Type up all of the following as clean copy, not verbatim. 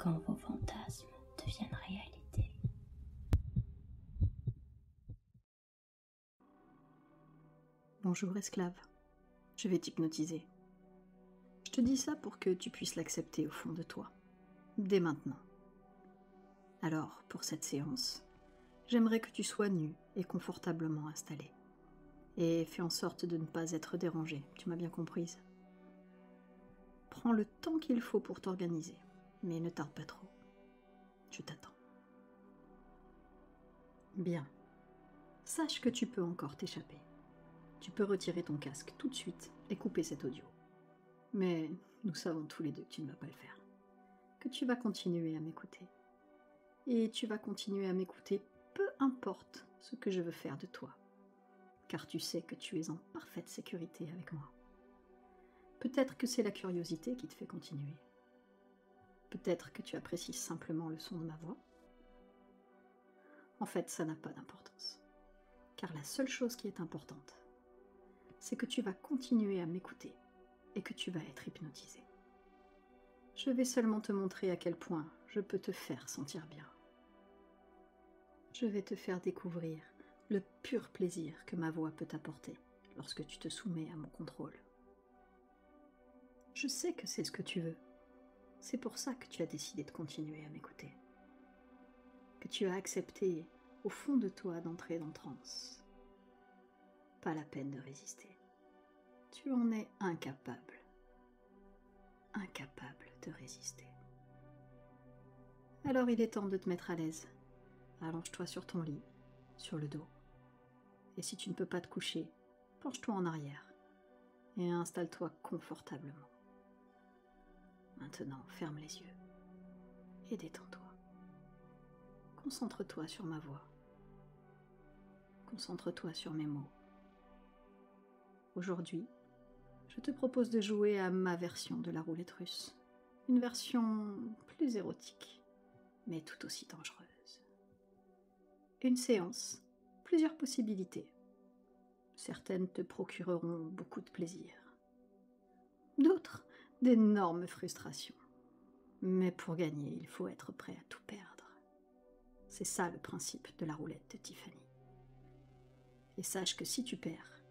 quand vos fantasmes deviennent réalité. Bonjour esclave, je vais t'hypnotiser. Je te dis ça pour que tu puisses l'accepter au fond de toi, dès maintenant. Alors, pour cette séance, j'aimerais que tu sois nu et confortablement installé. Et fais en sorte de ne pas être dérangé, tu m'as bien comprise. Prends le temps qu'il faut pour t'organiser, mais ne tarde pas trop. Je t'attends. Bien. Sache que tu peux encore t'échapper. Tu peux retirer ton casque tout de suite et couper cet audio. Mais nous savons tous les deux que tu ne vas pas le faire. Que tu vas continuer à m'écouter. Et tu vas continuer à m'écouter peu importe ce que je veux faire de toi. Car tu sais que tu es en parfaite sécurité avec moi. Peut-être que c'est la curiosité qui te fait continuer. Peut-être que tu apprécies simplement le son de ma voix. En fait, ça n'a pas d'importance. Car la seule chose qui est importante, c'est que tu vas continuer à m'écouter et que tu vas être hypnotisé. Je vais seulement te montrer à quel point je peux te faire sentir bien. Je vais te faire découvrir le pur plaisir que ma voix peut t'apporter lorsque tu te soumets à mon contrôle. Je sais que c'est ce que tu veux. C'est pour ça que tu as décidé de continuer à m'écouter. Que tu as accepté au fond de toi d'entrer dans transe. Pas la peine de résister. Tu en es incapable. Incapable de résister. Alors il est temps de te mettre à l'aise. Allonge-toi sur ton lit, sur le dos. Et si tu ne peux pas te coucher, penche-toi en arrière et installe-toi confortablement. Maintenant, ferme les yeux et détends-toi. Concentre-toi sur ma voix. Concentre-toi sur mes mots. Aujourd'hui, je te propose de jouer à ma version de la roulette russe. Une version plus érotique, mais tout aussi dangereuse. Une séance, plusieurs possibilités. Certaines te procureront beaucoup de plaisir. D'autres, d'énormes frustrations. Mais pour gagner, il faut être prêt à tout perdre. C'est ça le principe de la roulette de Tiffany. Et sache que si tu perds,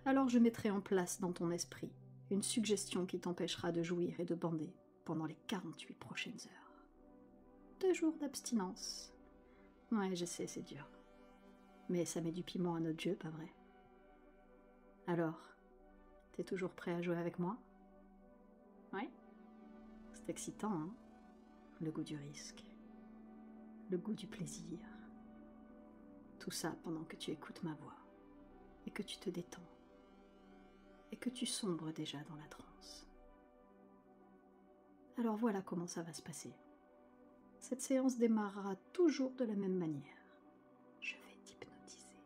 alors je mettrai en place dans ton esprit une suggestion qui t'empêchera de jouir et de bander pendant les 48 prochaines heures. 2 jours d'abstinence. Ouais, je sais, c'est dur. Mais ça met du piment à notre jeu, pas vrai? Alors, t'es toujours prêt à jouer avec moi? Ouais? C'est excitant, hein? Le goût du risque. Le goût du plaisir. Tout ça pendant que tu écoutes ma voix. Et que tu te détends. Et que tu sombres déjà dans la transe. Alors voilà comment ça va se passer. Cette séance démarrera toujours de la même manière. Je vais t'hypnotiser.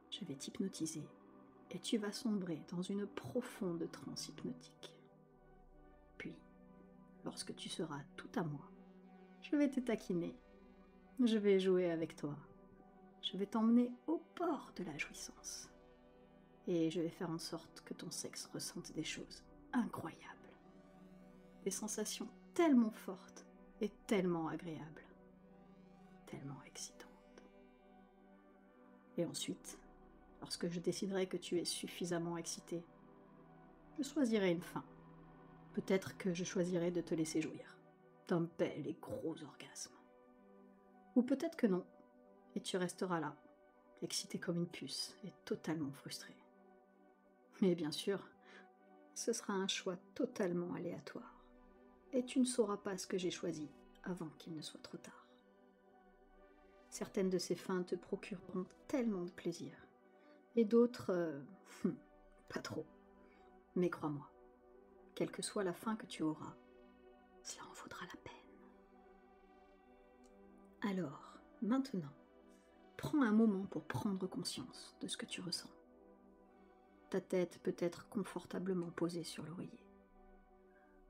Je vais t'hypnotiser et tu vas sombrer dans une profonde transe hypnotique. Puis, lorsque tu seras tout à moi, je vais te taquiner. Je vais jouer avec toi. Je vais t'emmener au bord de la jouissance. Et je vais faire en sorte que ton sexe ressente des choses incroyables. Des sensations tellement fortes et tellement agréables. Tellement excitantes. Et ensuite, lorsque je déciderai que tu es suffisamment excité, je choisirai une fin. Peut-être que je choisirai de te laisser jouir d'un bel et gros orgasme. Ou peut-être que non, et tu resteras là, excité comme une puce et totalement frustré. Mais bien sûr, ce sera un choix totalement aléatoire, et tu ne sauras pas ce que j'ai choisi avant qu'il ne soit trop tard. Certaines de ces fins te procureront tellement de plaisir, et d'autres, pas trop. Mais crois-moi, quelle que soit la fin que tu auras, cela en vaudra la peine. Alors, maintenant, prends un moment pour prendre conscience de ce que tu ressens. Ta tête peut être confortablement posée sur l'oreiller.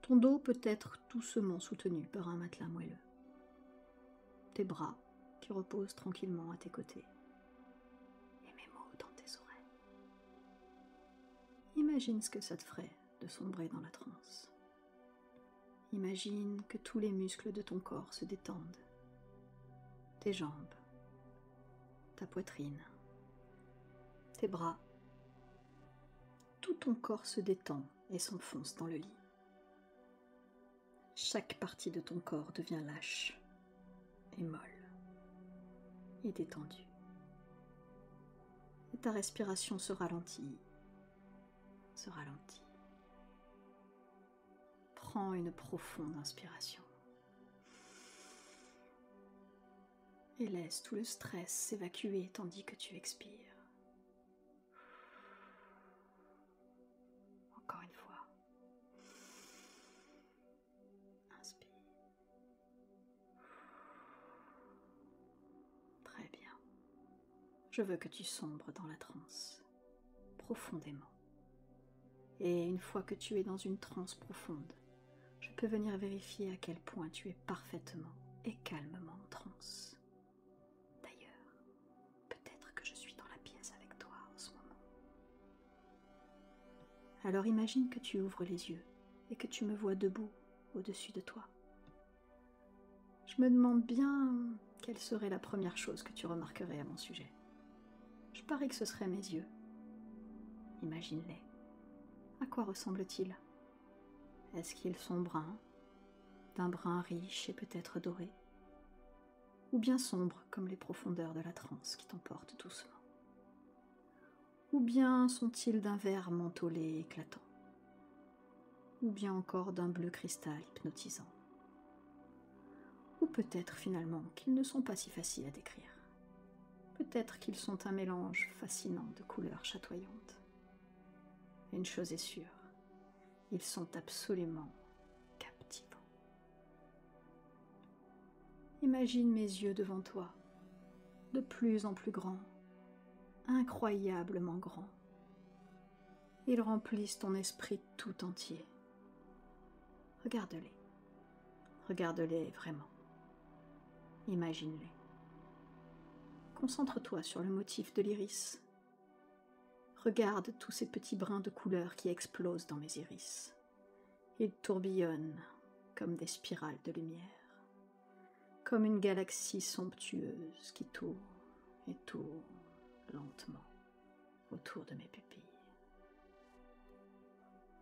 Ton dos peut être doucement soutenu par un matelas moelleux. Tes bras qui reposent tranquillement à tes côtés. Et mes mots dans tes oreilles. Imagine ce que ça te ferait de sombrer dans la transe. Imagine que tous les muscles de ton corps se détendent. Tes jambes, ta poitrine, tes bras. Tout ton corps se détend et s'enfonce dans le lit. Chaque partie de ton corps devient lâche et molle et détendue. Et ta respiration se ralentit, se ralentit. Prends une profonde inspiration et laisse tout le stress s'évacuer tandis que tu expires. Encore une fois. Inspire. Très bien. Je veux que tu sombres dans la transe, profondément. Et une fois que tu es dans une transe profonde, je peux venir vérifier à quel point tu es parfaitement et calmement en transe. D'ailleurs, peut-être que je suis dans la pièce avec toi en ce moment. Alors imagine que tu ouvres les yeux et que tu me vois debout au-dessus de toi. Je me demande bien quelle serait la première chose que tu remarquerais à mon sujet. Je parie que ce seraient mes yeux. Imagine-les. À quoi ressemblent-ils ? Est-ce qu'ils sont bruns, d'un brun riche et peut-être doré, ou bien sombres comme les profondeurs de la transe qui t'emportent doucement? Ou bien sont-ils d'un vert mentholé et éclatant, ou bien encore d'un bleu cristal hypnotisant? Ou peut-être finalement qu'ils ne sont pas si faciles à décrire. Peut-être qu'ils sont un mélange fascinant de couleurs chatoyantes. Une chose est sûre, ils sont absolument captivants. Imagine mes yeux devant toi, de plus en plus grands, incroyablement grands. Ils remplissent ton esprit tout entier. Regarde-les. Regarde-les vraiment. Imagine-les. Concentre-toi sur le motif de l'iris. Regarde tous ces petits brins de couleur qui explosent dans mes iris. Ils tourbillonnent comme des spirales de lumière, comme une galaxie somptueuse qui tourne et tourne lentement autour de mes pupilles.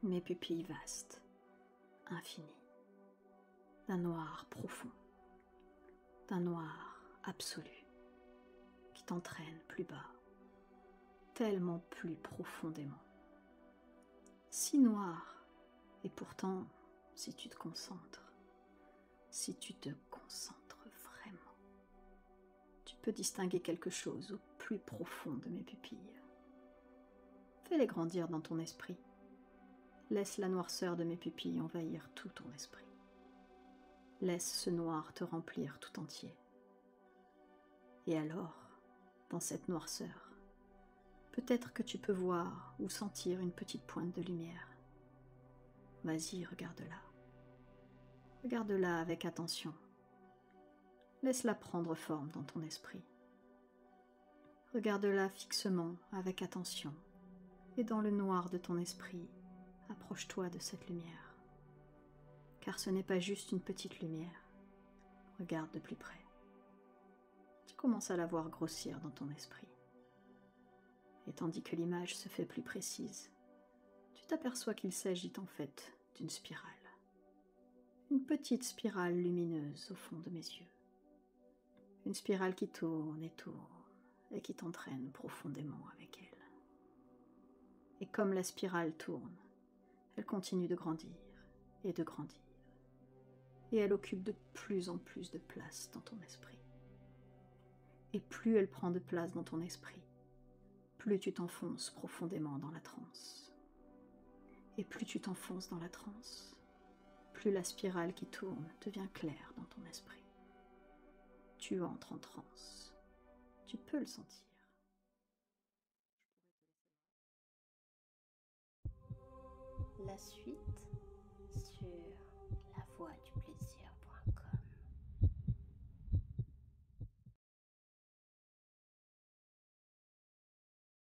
Mes pupilles vastes, infinies, d'un noir profond, d'un noir absolu, qui t'entraîne plus bas, tellement plus profondément. Si noir, et pourtant, si tu te concentres vraiment, tu peux distinguer quelque chose au plus profond de mes pupilles. Fais-les grandir dans ton esprit. Laisse la noirceur de mes pupilles envahir tout ton esprit. Laisse ce noir te remplir tout entier. Et alors, dans cette noirceur, peut-être que tu peux voir ou sentir une petite pointe de lumière. Vas-y, regarde-la. Regarde-la avec attention. Laisse-la prendre forme dans ton esprit. Regarde-la fixement, avec attention. Et dans le noir de ton esprit, approche-toi de cette lumière. Car ce n'est pas juste une petite lumière. Regarde de plus près. Tu commences à la voir grossir dans ton esprit. Et tandis que l'image se fait plus précise, tu t'aperçois qu'il s'agit en fait d'une spirale. Une petite spirale lumineuse au fond de mes yeux. Une spirale qui tourne et qui t'entraîne profondément avec elle. Et comme la spirale tourne, elle continue de grandir et de grandir. Et elle occupe de plus en plus de place dans ton esprit. Et plus elle prend de place dans ton esprit, plus tu t'enfonces profondément dans la transe. Et plus tu t'enfonces dans la transe, plus la spirale qui tourne devient claire dans ton esprit. Tu entres en transe. Tu peux le sentir. La suite